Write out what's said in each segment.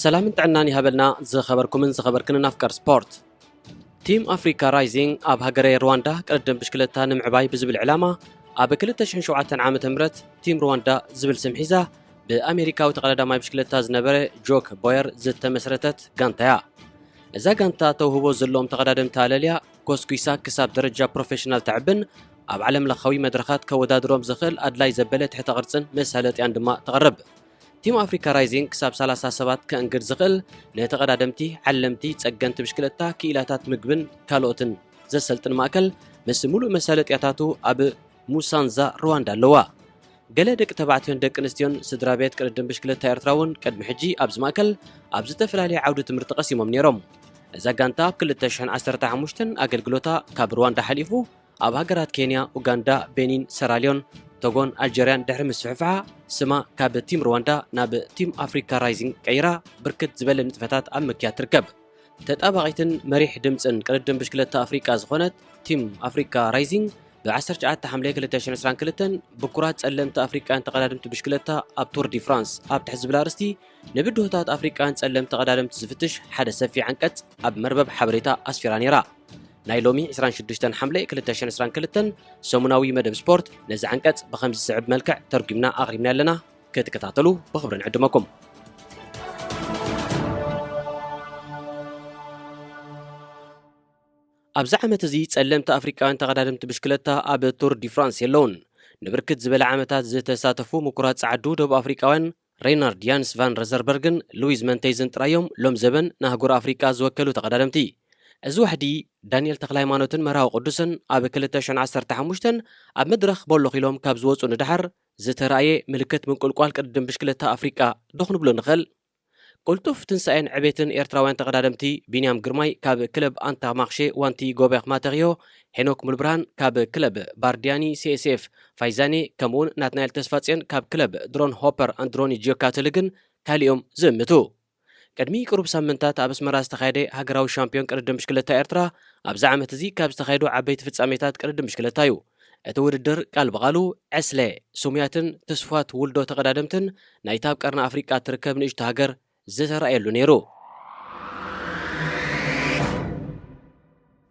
سلام تعناني هبلنا زخبركم زخبركن نافكر سبورت تيم أفريكا رايزينج أب هجري رواندا قدم بشكلتها نمعباي بزبل علامة أب كلتا شنشوعة عام تمرت تيم رواندا زبل سمحيزة بأمريكا وتقلد ماي بشكلتها زنبري جوك بوير زدت مسرتت غانتايا إذا غانتا توهبو زلوم تقدم تالاليا كوسكويسا كساب درجة بروفيشنال تعبن أب علم لخوي مدرخات كوداد روم زخل أدلاي زبلت حتى غرسن مسهلت عندما تقرب تيم أفريكا رايزينج كساب 37 كأنقر زغل نتقدمتي علمتي تسجنت بشكلتها كيلاتات مقبن كالوتن زسلتن ماكل مس ملو مسالت ياتاتو أب موسانزا رواندا لوا قال دك تبعتين دك نستيون سدرابيت كردن بشكلتها إرتراون قد محجي أبز ماكل أبز تفلالي عودة مرتقسي ممنيرهم إذا كانتا بكل تشحن 15 أقل قلوتا كاب رواندا حليفو أب هاجرات كينيا أوغندا بنين سيراليون توغون الجيريان دحر مسفعفعة سما كاب تيم رواندا ناب تيم أفريكا رايزينج كيرا بركت زبل نتفتات أم مكيا تركب تتابعيتن مريح دمسن كردن بشكلة أفريكا زخونت تيم أفريكا رايزينج بعسر جاعت حملة كلتاشن اسران كلتن بكرات سألمت أفريكا أنت قدادمت بشكلتها أب تور دي فرانس أب تحزب لارستي نبدو هتات أفريكا أنت سألمت قدادمت زفتش حدث في عنكت أب مربب حبريتا أسفرانيرا نايلومي 26 حملة كلتاشن اسران كلتن سومناوي مدب سبورت نزع عنكت بخمس سعب ملكع ترجمنا أغربنا لنا كتكتعطلو بخبرن عدمكم أبزع عمتزي تسلمت أفريكا أنت قدادمت بشكلتها أب تور دي فرانس يلون نبركت زبل عمتات زي تساتفو مكرات سعدو دوب أفريكاوان رينارد يانس فان رزربرغن لويز منتيزن ترايوم لوم زبن نهجور أفريكا زوكلو تقدادمتي أزوحدي دانيال تقلايمانوتن مراو قدسن أب كلتاشن 15 أب مدرخ بولو خيلوم كابزوز وندحر زترأي ملكت من كل قوال قدم بشكلتها أفريكا دخن بلو نخل قلتوف تنسأين عبيتن إيرتراوين تقدادمتي بينيام قرماي كاب كلب أنتا ماخشي وانتي غوبيخ ماتريو هنوك ملبران كاب كلب باردياني سي اس اف فايزاني كمون ناتنايل تسفاتسين كاب كلب درون هوبر اندروني جيو كاتلغن كاليوم زمتو قدمي قرب سامنتات أبس مراز تخايدي هاقراو شامبيون قردم بشكلتا إيرترا أبز عمتزي كابز تخايدو عبيت فتصاميتات قردم بشكلتايو أتوردر قال بغالو عسلي سومياتن تسفات ولدو تقدادمتن نايتاب قرنا أفريقا تركب نيش تهاجر زترأيلو نيرو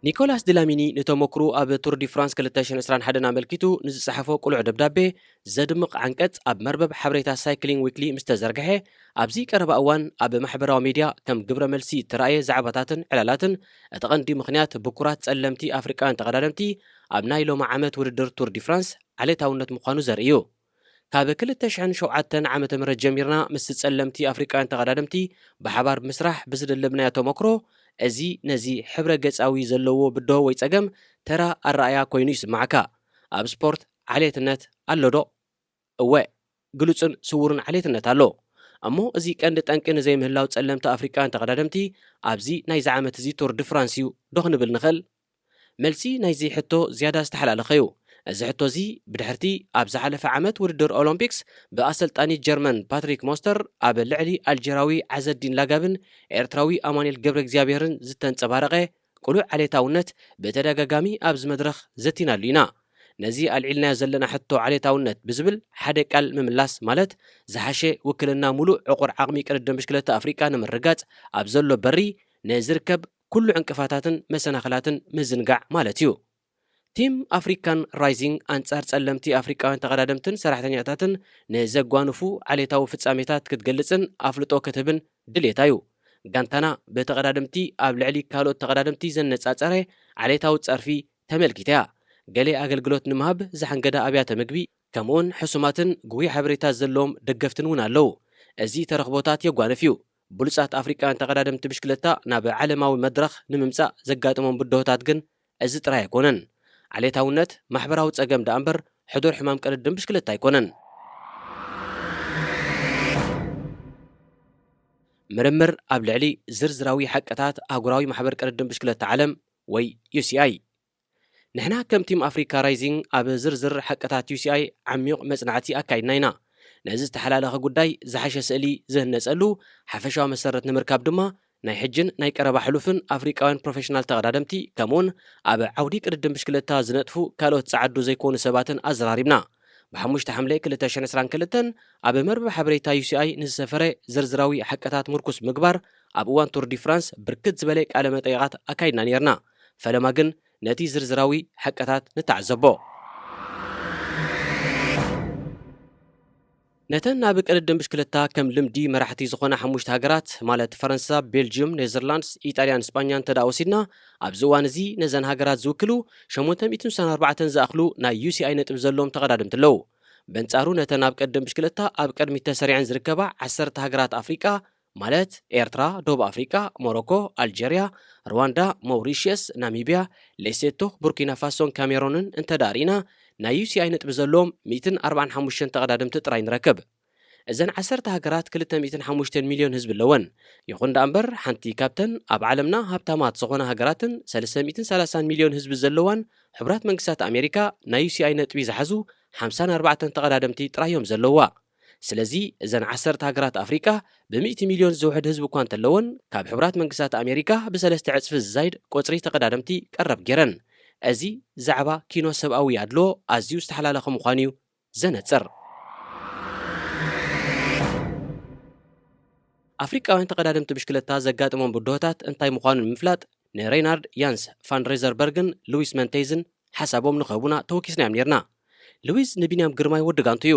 نيكولاس ديلاميني نتومكرو أب تور دي فرانس كلتاشن اسران حدنا ملكيتو نزي صحفو قلع دبدابي زدمق عنكت أب مربب حبريتا سايكلينج ويكلي مستزرقحي أبزي قرب أوان أب محبراو ميديا كم قبر ملسي ترأي زعباتاتن علالاتن أتغندي مخنيات بكرات سألمتي أفريكان تقدادمتي أب نايلو معامت وردر تور دي فرانس علي تاونت مقانو زريو كاب كلتاشن شوعاتن عامت مرة جميرنا مستسألمتي أفريكان تقدادمتي بحبار مسرح بزد اللبنية تومكرو أزي نزي حبر قصاوي زلوو بدو ويتسقم ترى الرأيا كوينيس معكا أب سبورت عليه النت ألو دو أوه قلوصن سورن عليه النت ألو أمو أزي كان تنكن زي مهلاو تسلمت أفريكان تقدادمتي أبزي نايز عامت زي تور دي فرانسيو دخن بالنخل ملسي نايزي حتو زيادة استحلال خيو أزي حتو زي بدحرتي أبز حلف عامت وردر أولمبيكس بأصل تاني جرمن باتريك موستر أب اللعلي الجراوي عز الدين لاقابن إرتراوي أمانيل قبرك زيابيرن زتن تبارغي قلوع علي تاونت بتداقاقامي أبز مدرخ زتنا لينا نزي العلنا زلنا حتو علي تاونت بزبل حدك المملاس مالت زحاشي وكلنا ملو عقر عقمي كردن بشكلة أفريكا نمرقات أبزلو بري نزركب كل عنكفاتاتن مسناخلاتن مزنقع مالتيو تيم أفريكان رايزينج أنصار تسلمتي أفريكان تقدادمتن سراحتنياتاتن نزقوانفو عليتاو فتساميتات كتقلصن أفلطو كتبن دليتايو غانتانا بتقدادمتي أب لعلي كالو تقدادمتي زنصاصري عليتاو تصرفي تملكيتا قالي أغلغلوت نمهب زحنقدا أبيات مقبي كمون حسوماتن قوي حبريتات زلوم دقفتن ون اللو أزي ترخبوتات يقوانفيو بلصات أفريكان تقدادمت بشكلتا ناب عالماوي مدرخ نممسا زقاتمون بدوتات جن أزي ترى يكونن عليه تاونت محبراو تصقم دامبر حضور حمام قردم بشكلتا يكونن مرمر أب لعلي زرزراوي حقتات أغراوي محبر قردم بشكلتا عالم وي UCI نحنا كم تيم أفريكا رايزينج أب زرزر حقتات UCI عميق مصنعتي أكايدناينا نزز تحلالخ قداي زحش سألي زهن نسألو حفشوا مسرت نمركاب دما ناي حجن ناي قربا حلوفن أفريكاوين بروفيشنال تقدادمتي كمون أب عودي قردم بشكلتا زنطفو كالو تسعدو زيكون سباتن أزراريبنا ብሓሙሽተ ሓምለ 2022 ኣብ መርበብ ሓበሬታ UCI ንዝሰፈረ ዝርዝራዊ ሓቀታት ምርኩስ ምግባር ኣብ እዋን ቱር ዲ ፍራንስ ብርክት ዝበለ ቃለ መጠይቃት ኣካይድና ነርና ፈለማ ግን ነቲ ዝርዝራዊ ሓቀታት ንተዓዘቦ ነተን ናብ ቅድድም ብሽክለታ ከም ልምዲ መራሕቲ ዝኾነ ሓሙሽተ ሃገራት ማለት ፈረንሳ፣ ቤልጅየም፣ ኔዘርላንድስ፣ ኢጣልያን፣ እስፓኛን ተዳወሲድና ኣብዚ እዋን እዚ ነዘን ሃገራት ዝውክሉ 894 ዝኣኽሉ ናይ UCI ነጥብ ዘለዎም ተቐዳድምቲ ኣለዉ። በንጻሩ ነተን ኣብ ቅድድም ብሽክለታ ኣብ ቅድሚት ተሰሪዐን ዝርከባ 10 ሃገራት ኣፍሪቃ ማለት ኤርትራ፣ ደቡብ ኣፍሪቃ፣ ሞሮኮ፣ ኣልጀርያ፣ ሩዋንዳ፣ ሞሪሽየስ፣ ናሚብያ፣ ሌሴቶ፣ ቡርኪና ፋሶን ካሜሮንን እንተዳሪና ናይ UCI ነጥብ ዘለዎም 145 ተቐዳድምቲ ጥራይ ንረክብ። እዘን 10 ሃገራት 205 ሚልዮን ህዝቢ ኣለወን። ይኹን እምበር ሓንቲ ካብተን ኣብ ዓለምና ሃብታማት ዝኾነ ሃገራትን 330 ሚልዮን ህዝቢ ዘለዋን ሕብራት መንግስታት ኣሜሪካ ናይ UCI ነጥቢ ዝሓዙ 54 ተቐዳድምቲ ጥራዮም ዘለዋ። ስለዚ እዘን 10 ሃገራት ኣፍሪቃ ብ100 ሚልዮን ዝውሕድ ህዝቢ እኳ እንተለወን ካብ ሕብራት መንግስታት ኣሜሪካ ብ3 ዕፅፊ ዝዛይድ ቁፅሪ ተቐዳድምቲ ቀረብ ጌረን። እዚ ዛዕባ ኪኖ ሰብኣዊ ኣድሎ ኣዝዩ ዝተሓላለኸ ምዃኑ እዩ ዘነፅር። ኣፍሪቃውያን ተቐዳድምቲ ብሽክለታ ዘጋጥሞም ብድሆታት እንታይ ምዃኑ ንምፍላጥ ንሬይናርድ ያንስ ፋንድሬዘርበርግን ሉዊስ መንቴዝን ሓሳቦም ንኸቡና ተወኪስናዮም ነርና። ሉዊስ ንቢንያም ግርማይ ወዲ ጋንቱ እዩ።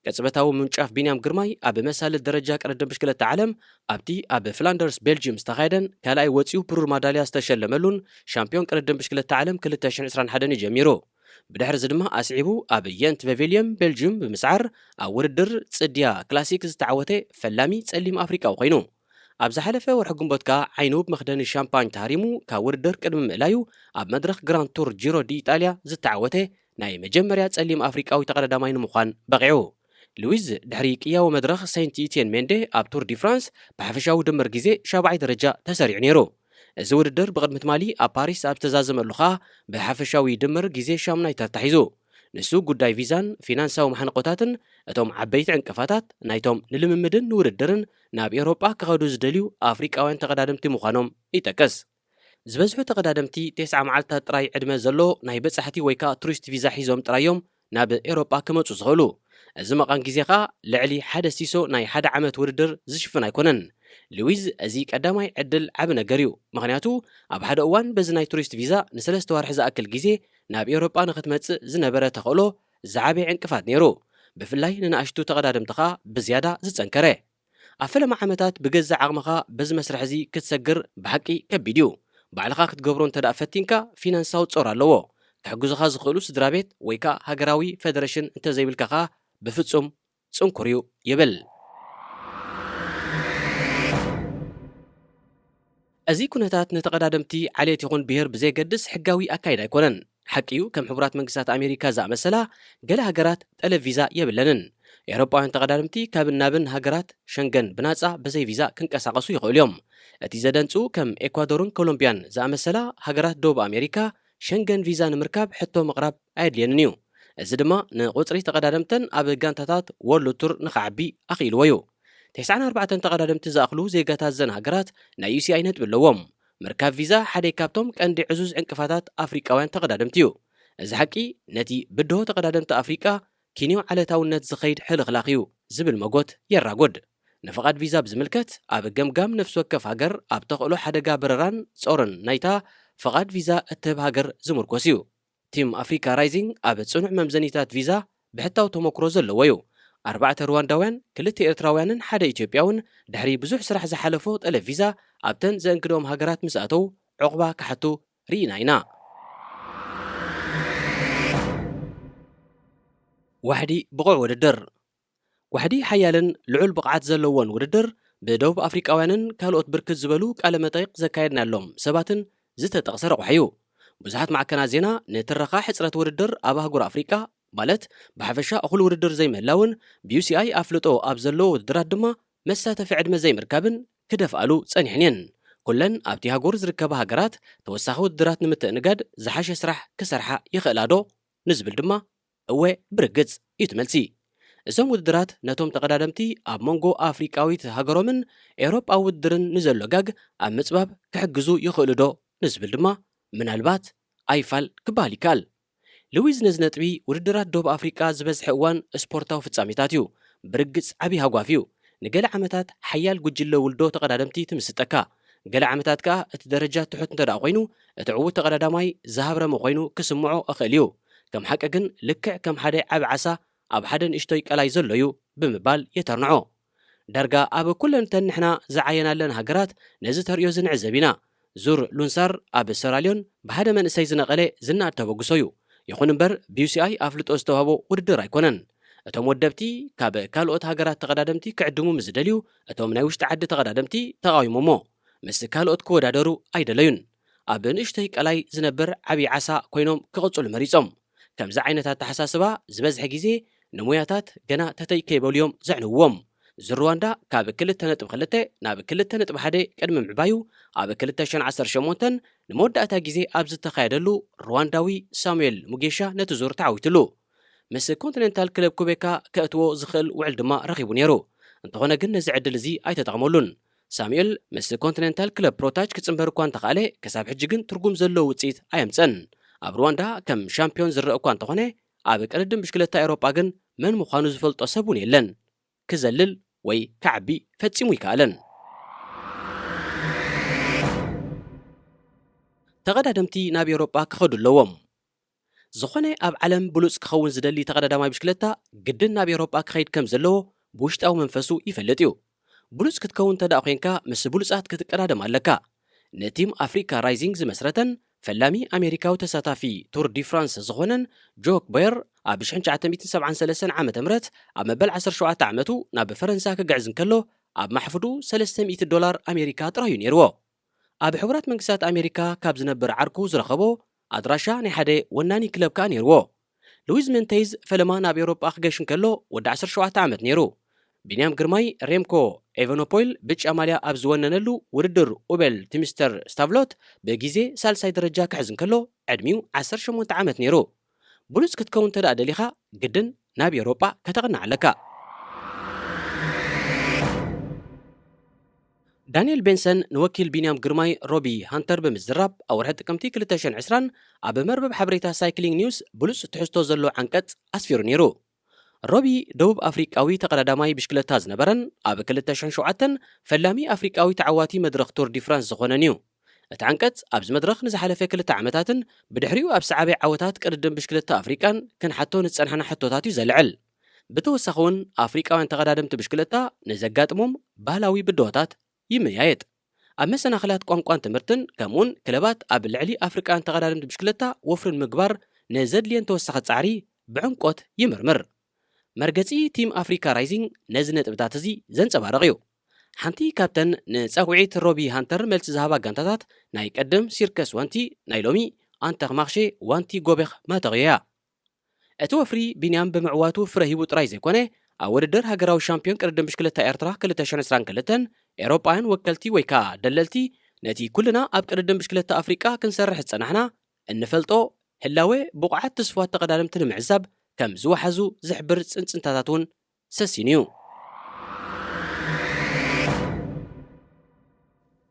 ቅጽበታዊ ምንጫፍ ቢንያም ግርማይ ኣብ መሳልል ደረጃ ቅድድም ብሽክለታ ዓለም ኣብቲ ኣብ ፍላንደርስ ቤልጅየም ዝተኻየደን ካልኣይ ወፂኡ ብሩር ማዳልያ ዝተሸለመሉን ሻምፒዮን ቅድድም ብሽክለታ ዓለም 2021 ጀሚሩ። ብድሕሪ እዚ ድማ ኣስዒቡ ኣብ የንት ፓቪልየን ቤልጅየም ብምስዓር ኣብ ውድድር ጽድያ ክላሲክ ዝተዓወተ ፈላሚ ጸሊም ኣፍሪቃዊ ኮይኑ ኣብ ዝሓለፈ ወርሒ ግንቦት ከዓ ዓይኑ ብመኽደኒ ሻምፓኝ ተሃሪሙ ካብ ውድድር ቅድሚ ምእላዩ ኣብ መድረኽ ግራንድ ቱር ጂሮ ዲ ኢጣልያ ዝተዓወተ ናይ መጀመርያ ጸሊም ኣፍሪቃዊ ተቐዳዳማይ ንምዃን በቂዑ። ሉዊዝ ድሕሪ ቅያው መድረኽ ሴንት ኢቲየን ሜንዴ ኣብ ቱር ዲ ፍራንስ ብሓፈሻዊ ድምር ግዜ 7ይ ደረጃ ተሰሪዑ ነይሩ። እዚ ውድድር ብቕድሚ ትማሊ ኣብ ፓሪስ ኣብ ዝተዛዘመሉ ኸኣ ብሓፈሻዊ ድምር ግዜ 8ይ ተታሒዙ። ንሱ ጉዳይ ቪዛን ፊናንሳዊ ማሕንቆታትን እቶም ዓበይቲ ዕንቅፋታት ናይቶም ንልምምድን ንውድድርን ናብ ኤውሮጳ ክኸዱ ዝደልዩ ኣፍሪቃውያን ተቐዳድምቲ ምዃኖም ይጠቅስ። ዝበዝሑ ተቐዳድምቲ 9 መዓልትታት ጥራይ ዕድመ ዘሎ ናይ በጻሕቲ ወይ ከዓ ቱሪስት ቪዛ ሒዞም ጥራዮም ናብ ኤውሮጳ ክመፁ ዝኽእሉ። እዚ መቓን ግዜ ኸኣ ልዕሊ ሓደ ሲሶ ናይ ሓደ ዓመት ውድድር ዝሽፍን ኣይኮነን። ሉዊዝ እዚ ቀዳማይ ዕድል ዓብ ነገር እዩ። ምክንያቱ ኣብ ሓደ እዋን በዚ ናይ ቱሪስት ቪዛ ን3 ወርሒ ዝኣክል ግዜ ናብ ኤውሮጳ ንኽትመጽእ ዝነበረ ተኽእሎ ዝዓበየ ዕንቅፋት ነይሩ። ብፍላይ ንንኣሽቱ ተቐዳድምቲ ኸኣ ብዝያዳ ዝጸንከረ። ኣብ ፈለማ ዓመታት ብገዛእ ዓቕምኻ በዚ መስርሕ እዚ ክትሰግር ብሓቂ ከቢድ እዩ። ባዕልኻ ክትገብሮ እንተደኣ ፈቲንካ ፊናንሳዊ ጾር ኣለዎ። ክሕግዙኻ ዝኽእሉ ስድራ ቤት ወይ ከዓ ሃገራዊ ፌደሬሽን እንተዘይብልካ ኸኣ ብፍጹም ጽንኩር እዩ ይብል። እዚ ኩነታት ንተቐዳድምቲ ዓልየት ይኹን ብሄር ብዘይገድስ ሕጋዊ ኣካይድ ኣይኮነን። ሓቂ እዩ ከም ሕቡራት መንግስታት ኣሜሪካ ዝኣመሰላ ገለ ሃገራት ጠለብ ቪዛ የብለንን። ኤውሮጳውያን ተቐዳድምቲ ካብን ናብን ሃገራት ሸንገን ብናጻ በዘይ ቪዛ ክንቀሳቐሱ ይኽእሉ እዮም። እቲ ዘደንጹ ከም ኤኳዶርን ኮሎምቢያን ዝኣመሰላ ሃገራት ደቡብ ኣሜሪካ ሸንገን ቪዛ ንምርካብ ሕቶ ምቕራብ ኣየድልየንን እዩ። እዚ ድማ ንቁፅሪ ተቐዳድምተን ኣብ ጋንታታት ወርልድ ቱር ንኽዓቢ ኣኽኢልዎ እዩ። 94 ተቐዳድምቲ ዝኣኽሉ ዜጋታት ዘን ሃገራት ናይ UCI ነጥቢ ኣለዎም። ምርካብ ቪዛ ሓደ ካብቶም ቀንዲ ዕዙዝ ዕንቅፋታት ኣፍሪቃውያን ተቐዳድምቲ እዩ። እዚ ሓቂ ነቲ ብድሆ ተቐዳድምቲ ኣፍሪቃ ኪንዮ ዓለታውነት ዝኸይድ ሕልኽላኽ እዩ ዝብል መጎት የራጎድ። ንፍቓድ ቪዛ ብዝምልከት ኣብ ገምጋም ነፍሲ ወከፍ ሃገር ኣብ ተኽእሎ ሓደጋ በረራን ጾርን ናይታ ፍቓድ ቪዛ እትህብ ሃገር ዝምርኮስ እዩ። ቲም ኣፍሪካ ራይዚንግ ኣብ ጽኑዕ መምዘኒታት ቪዛ ብሕታዊ ተመክሮ ዘለዎ እዩ። 4 ሩዋንዳውያን 2 ኤርትራውያንን 1 ኢትዮጵያውን ድሕሪ ብዙሕ ስራሕ ዝሓለፎ ጠለብ ቪዛ ኣብተን ዘእንግዶም ሃገራት ምስ ኣተው ዕቑባ ክሓቱ ርኢና ኢና። ዋሕዲ ብቑዕ ውድድር ዋሕዲ ሓያልን ልዑል ብቕዓት ዘለዎን ውድድር ብደቡብ ኣፍሪቃውያንን ካልኦት ብርክት ዝበሉ ቃለ መጠይቕ ዘካየድናሎም ሰባትን ዝተጠቕሰ ረቑሕ እዩ። ብዙሓት ማዕከናት ዜና ንትረኻ ሕፅረት ውድድር ኣብ ኣህጉር ኣፍሪቃ ማለት ብሓፈሻ እኹል ውድድር ዘይምህላውን ብUCI ኣፍልጦ ኣብ ዘለዎ ውድድራት ድማ መሳተፊ ዕድመ ዘይምርካብን ክደፍኣሉ ጸኒሐን እየን። ኩለን ኣብቲ ሃገር ዝርከባ ሃገራት ተወሳኺ ውድድራት ንምትእንጋድ ዝሓሸ ስራሕ ክሰርሓ ይኽእላ ዶ ንዝብል ድማ እወ ብርግጽ እዩ ትመልሲ። እዞም ውድድራት ነቶም ተቐዳደምቲ ኣብ መንጎ ኣፍሪቃዊት ሃገሮምን ኤውሮጳዊ ውድድርን ንዘሎ ጋግ ኣብ ምጽባብ ክሕግዙ ይኽእሉ ዶ ንዝብል ድማ ምናልባት ኣይፋል ክበሃል ይከኣል። ሉዊዝ ነዝነጥቢ ውድድራት ደቡብ ኣፍሪቃ ዝበዝሐ እዋን ስፖርታዊ ፍጻሜታት እዩ ብርግጽ ዓብዪ ሃጓፍ እዩ ንገለ ዓመታት ሓያል ጉጅለ ውልዶ ተቐዳደምቲ ትምስጠካ ገለ ዓመታት ከዓ እቲ ደረጃ ትሑት እንተደኣ ኮይኑ እቲ ዕዉት ተቐዳዳማይ ዝሃብረመ ኮይኑ ክስምዖ እኽእል እዩ ከም ሓቂ ግን ልክዕ ከም ሓደ ዓብ ዓሳ ኣብ ሓደ ንእሽቶይ ቀላይ ዘሎ እዩ ብምባል የተርንዖ ዳርጋ ኣብ ኩለን ተን ንሕና ዝዓየናለን ሃገራት ነዚ ተርእዮ ዝንዕዘብ ኢና ዙር ሉንሳር ኣብ ሰራልዮን ብሓደ መንእሰይ ዝነቐለ ዝናድ ተበግሶ እዩ ይኹን እምበር ቢዩሲኣይ ኣፍልጦ ዝተዋህቦ ውድድር ኣይኮነን እቶም ወደብቲ ካብ ካልኦት ሃገራት ተቐዳደምቲ ክዕድሙ ምዝደልዩ እቶም ናይ ውሽጢ ዓዲ ተቐዳደምቲ ተቃዊሞሞ ምስ ካልኦት ክወዳደሩ ኣይደለዩን ኣብ ንእሽተይ ቀላይ ዝነብር ዓብዪ ዓሳ ኮይኖም ክቕጽሉ መሪፆም ከምዚ ዓይነታት ተሓሳስባ ዝበዝሐ ግዜ ንሙያታት ገና ተተይ ከይበልዮም ዘዕንውዎም ዝሩዋንዳ ካብ 2.2 ናብ 2.1 ቅድሚ ምዕባዩ ኣብ 2018 ንመወዳእታ ግዜ ኣብ ዝተኻየደሉ ሩዋንዳዊ ሳሙኤል ሙጌሻ ነቲ ዙር ተዓዊትሉ ምስ ኮንቲኔንታል ክለብ ኩቤካ ከእትዎ ዝኽእል ውዕል ድማ ረኺቡ ነይሩ እንተኾነ ግን ነዚ ዕድል እዚ ኣይተጠቕመሉን ሳሙኤል ምስ ኮንቲኔንታል ክለብ ፕሮታች ክጽምበር እኳ እንተኻእለ ክሳብ ሕጂ ግን ትርጉም ዘለዎ ውፅኢት ኣየምፀን ኣብ ሩዋንዳ ከም ሻምፒዮን ዝረአ እኳ እንተኾነ ኣብ ቅድድም ብሽክለታ ኤውሮጳ ግን መን ምዃኑ ዝፈልጦ ሰብ እውን የለን ክዘልል ወይ ከዓቢ ፈጺሙ ይከኣለን ተቐዳደምቲ ናብ ኤውሮጳ ክኸዱ ኣለዎም ዝኾነ ኣብ ዓለም ብሉፅ ክኸውን ዝደሊ ተቐዳዳማይ ብሽክለታ ግድን ናብ ኤውሮጳ ክኸይድ ከም ዘለዎ ብውሽጣዊ መንፈሱ ይፈልጥ እዩ ብሉፅ ክትከውን ተዳእ ኮንካ ምስ ብሉፃት ክትቀዳደም ኣለካ ነቲም ኣፍሪካ ራይዚንግ ዝመስረተን ፈላሚ ኣሜሪካዊ ተሳታፊ ቱር ዲ ፍራንስ ዝኾነን ጆክ ቦየር ኣብ 1973 ዓመተ ምህረት ኣብ መበል 17 ዓመቱ ናብ ፈረንሳ ክግዕዝ እንከሎ ኣብ ማሕፍዱ $300 ኣሜሪካ ጥራዩ ነይርዎ ኣብ ሕቡራት መንግስታት ኣሜሪካ ካብ ዝነብር ዓርኩ ዝረኸቦ ኣድራሻ ናይ ሓደ ወናኒ ክለብ ከዓ ነይርዎ ሉዊዝ ሜንቴዝ ፈለማ ናብ ኤውሮጳ ክገሽ እንከሎ ወዲ 17 ዓመት ነይሩ ቢንያም ግርማይ ሬምኮ ኤቨኖፖይል ብጫ ማልያ ኣብ ዝወነነሉ ውድድር ኡቤል ቲሚስተር ስታቭሎት ብጊዜ ሳልሳይ ደረጃ ክሕዝ እንከሎ ዕድሚው 18 ዓመት ነይሩ ብሉፅ ክትከውን ተዳእ ደሊኻ ግድን ናብ ኤውሮጳ ከተቕናዕ ኣለካ ዳንኤል ቤንሰን ንወኪል ቢንያም ግርማይ ሮቢ ሃንተር ብምዝራብ ኣብ ወርሒ ጥቅምቲ 2020 ኣብ መርበብ ሓበሬታ ሳይክሊንግ ኒውስ ብሉፅ ትሕዝቶ ዘሎ ዓንቀጽ ኣስፊሩ ነይሩ ሮቢ ደቡብ ኣፍሪቃዊ ተቐዳዳማይ ብሽክለታ ዝነበረን ኣብ 2007 ፈላሚ ኣፍሪቃዊ ተዓዋቲ መድረኽ ቱር ዲ ፍራንስ ዝኾነን እዩ እቲ ዓንቀጽ ኣብዚ መድረኽ ንዝሓለፈ 2 ዓመታትን ብድሕሪኡ ኣብ ሰዓበይ ዓወታት ቅድድም ብሽክለታ ኣፍሪቃን ክንሓቶ ንዝጸንሐና ሕቶታት እዩ ዘልዕል ብተወሳኺ እውን ኣፍሪቃውያን ተቐዳደምቲ ብሽክለታ ንዘጋጥሞም ባህላዊ ብድሆታት ይመያየጥ ኣብ መሰናኽላት ቋንቋን ትምህርትን ከምኡውን ክለባት ኣብ ልዕሊ ኣፍሪቃውያን ተቐዳደምቲ ብሽክለታ ወፍርን ምግባር ንዘድልየን ተወሳኺ ጻዕሪ ብዕንቆት ይምርምር መርገጺ ቲም ኣፍሪካ ራይዚንግ ነዚ ነጥብታት እዚ ዘንጸባርቕ እዩ ሓንቲ ካብተን ንጸጉዒት ሮቢ ሃንተር መልሲ ዝሃባ ጋንታታት ናይ ቀደም ሲርከስ ዋንቲ ናይ ሎሚ ኣንተኽ ማኽሼ ዋንቲ ጎቤኽ ማተቕያ እቲ ወፍሪ ቢንያም ብምዕዋቱ ፍረ ሂቡ ጥራይ ዘይኮነ ኣብ ውድድር ሃገራዊ ሻምፒዮን ቅድድም ብሽክለታ ኤርትራ 2022 ኤውሮጳውያን ወከልቲ ወይ ከዓ ደለልቲ ነቲ ኩልና ኣብ ቅድድም ብሽክለታ ኣፍሪቃ ክንሰርሕ ዝጸናሕና እንፈልጦ ህላዌ ብቑዓት ተስፋት ተቐዳደምቲ ንምዕዛብ ከም ዝወሓዙ ዝሕብር ጽንጽንታታት እውን ሰሲኑ እዩ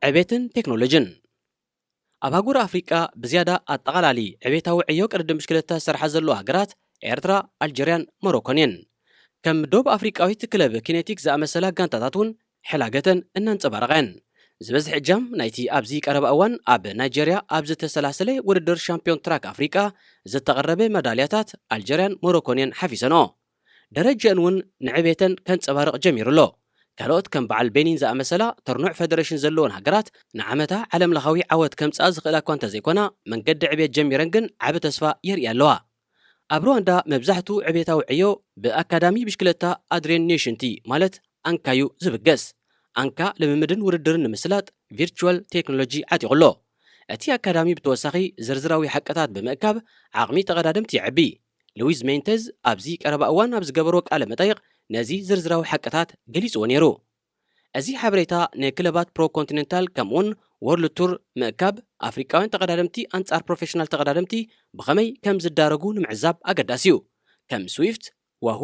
ዕቤትን ቴክኖሎጅን ኣብ ሃገር ኣፍሪቃ ብዝያዳ ኣጠቓላሊ ዕቤታዊ ዕዮ ቅድድም ብሽክለታ ዝሰርሓ ዘሎ ሃገራት ኤርትራ ኣልጀርያን ሞሮኮን እየን ከም ደቡብ ኣፍሪቃዊት ክለብ ኪኔቲክ ዝኣመሰላ ጋንታታት እውን ሕላገተን እናንጸባረቐን ዝበዝሕ እጃም ናይቲ ኣብዚ ቀረባ እዋን ኣብ ናይጀርያ ኣብ ዝተሰላሰለ ውድድር ሻምፒዮን ትራክ ኣፍሪቃ ዝተቐረበ መዳልያታት ኣልጀርያን ሞሮኮንያን ሓፊሰንኦ ደረጀአን እውን ንዕቤተን ከንጸባርቕ ጀሚሩሎ ካልኦት ከም በዓል ቤኒን ዝኣመሰላ ተርኑዕ ፌደሬሽን ዘለዎን ሃገራት ንዓመታ ዓለምለኻዊ ዓወት ከምጻእ ዝኽእላ እኳ እንተዘይኮና መንገዲ ዕቤት ጀሚረን ግን ዓብ ተስፋ የርኢ ኣለዋ ኣብ ሩዋንዳ መብዛሕትኡ ዕቤታዊ ዕዮ ብኣካዳሚ ብሽክለታ ኣድሬን ኔሽንቲ ማለት ኣንካዩ ዝብገስ ኣንካ ልምምድን ውድድርን ንምስላጥ ቪርቹዋል ቴክኖሎጂ ዓጢቑሎ እቲ ኣካዳሚ ብተወሳኺ ዝርዝራዊ ሓቀታት ብምእካብ ዓቕሚ ተቐዳደምቲ ይዕቢ ሉዊዝ ሜንቴዝ ኣብዚ ቀረባ እዋን ኣብ ዝገበሮ ቃለ መጠይቕ ነዚ ዝርዝራዊ ሓቀታት ገሊጽዎ ነይሩ እዚ ሓበሬታ ንክለባት ፕሮ ኮንቲኔንታል ከምኡውን ወርልድ ቱር ምእካብ ኣፍሪቃውያን ተቐዳደምቲ ኣንጻር ፕሮፌሽናል ተቐዳደምቲ ብኸመይ ከም ዝዳረጉ ንምዕዛብ ኣገዳሲ እዩ ከም ስዊፍት ዋሁ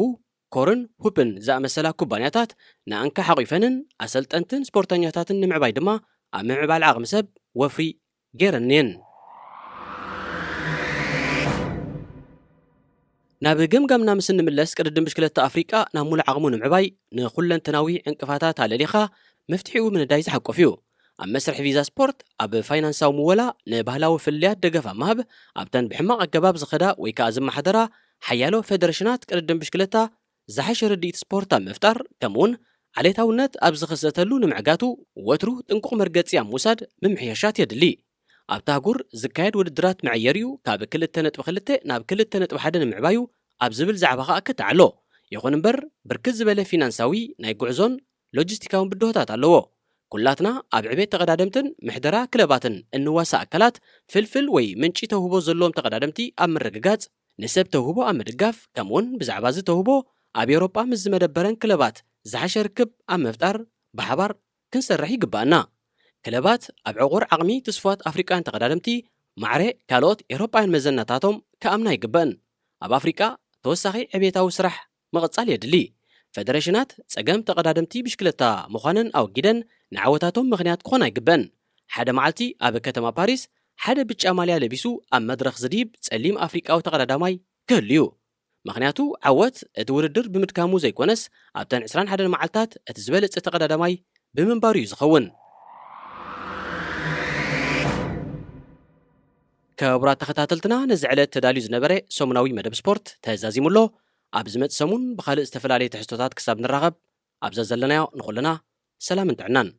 ኮርን ሁፕን ዝኣመሰላ ኩባንያታት ንኣንካ ሓቒፈንን ኣሰልጠንትን ስፖርተኛታትን ንምዕባይ ድማ ኣብ ምዕባል ዓቕሚ ሰብ ወፍሪ ገይረን እየን ናብ ገምጋምና ምስ እንምለስ ቅድድም ብሽክለታ ኣፍሪቃ ናብ ሙሉእ ዓቕሙ ንምዕባይ ንኹለንተናዊ ዕንቅፋታት ኣለሊኻ መፍትሒኡ ምንዳይ ዝሓቆፍ እዩ ኣብ መስርሕ ቪዛ ስፖርት ኣብ ፋይናንሳዊ ምወላ ንባህላዊ ፍልያት ደገፍ ኣማሃብ ኣብተን ብሕማቕ ኣገባብ ዝኸዳ ወይ ከዓ ዝመሓደራ ሓያሎ ፌደሬሽናት ቅድድም ብሽክለታ ዝሓሸ ርድኢት ስፖርት ኣብ ምፍጣር ከምኡውን ዓሌታውነት ኣብ ዝኽሰተሉ ንምዕጋቱ ወትሩ ጥንቁቕ መርገፂ ኣብ ምውሳድ ምምሕያሻት የድሊ ኣብታ ሃጉር ዝካየድ ውድድራት መዐየር እዩ ካብ 2.2 ናብ 2.1 ንምዕባዩ ኣብ ዝብል ዛዕባ ከዓ ከተዓሎ ይኹን እምበር ብርክት ዝበለ ፊናንሳዊ ናይ ጉዕዞን ሎጂስቲካውን ብድሆታት ኣለዎ ኩላትና ኣብ ዕቤት ተቐዳደምትን ምሕደራ ክለባትን እንዋሳእ ኣካላት ፍልፍል ወይ ምንጪ ተውህቦ ዘለዎም ተቐዳደምቲ ኣብ ምርግጋጽ ንሰብ ተውህቦ ኣብ ምድጋፍ ከምኡውን ብዛዕባ እዚ ተውህቦ ኣብ ኤውሮጳ ምስ ዝመደበረን ክለባት ዝሓሸ ርክብ ኣብ ምፍጣር ብሓባር ክንሰርሕ ይግባአና ክለባት ኣብ ዕቑር ዓቕሚ ትስፋት ኣፍሪቃውያን ተቐዳደምቲ ማዕረ ካልኦት ኤውሮጳውያን መዘናታቶም ከኣምና ይግበአን ኣብ ኣፍሪቃ ተወሳኺ ዕቤታዊ ስራሕ መቕጻል የድሊ ፌደሬሽናት ጸገም ተቐዳደምቲ ብሽክለታ ምዃነን ኣወጊደን ንዓወታቶም ምኽንያት ክኾን ኣይግበአን ሓደ መዓልቲ ኣብ ከተማ ፓሪስ ሓደ ብጫ ማልያ ለቢሱ ኣብ መድረኽ ዝድይብ ጸሊም ኣፍሪቃዊ ተቐዳዳማይ ክህሉ እዩ ምኽንያቱ ዓወት እቲ ውድድር ብምድካሙ ዘይኮነስ ኣብተን 21 መዓልታት እቲ ዝበለጸ ተቐዳዳማይ ብምንባሩ እዩ ዝኸውን كبرات تختاتلتنا نزعلت تداليو زنبري سومناوي مدب سبورت تهزازيمولو ኣብ ዝመጽእ ሰሙን ብኻልእ ዝተፈላለየ ትሕዝቶታት ክሳብ ንራኸብ ኣብዛ ዘለናዮ ንኹልና ሰላምን ጥዕናን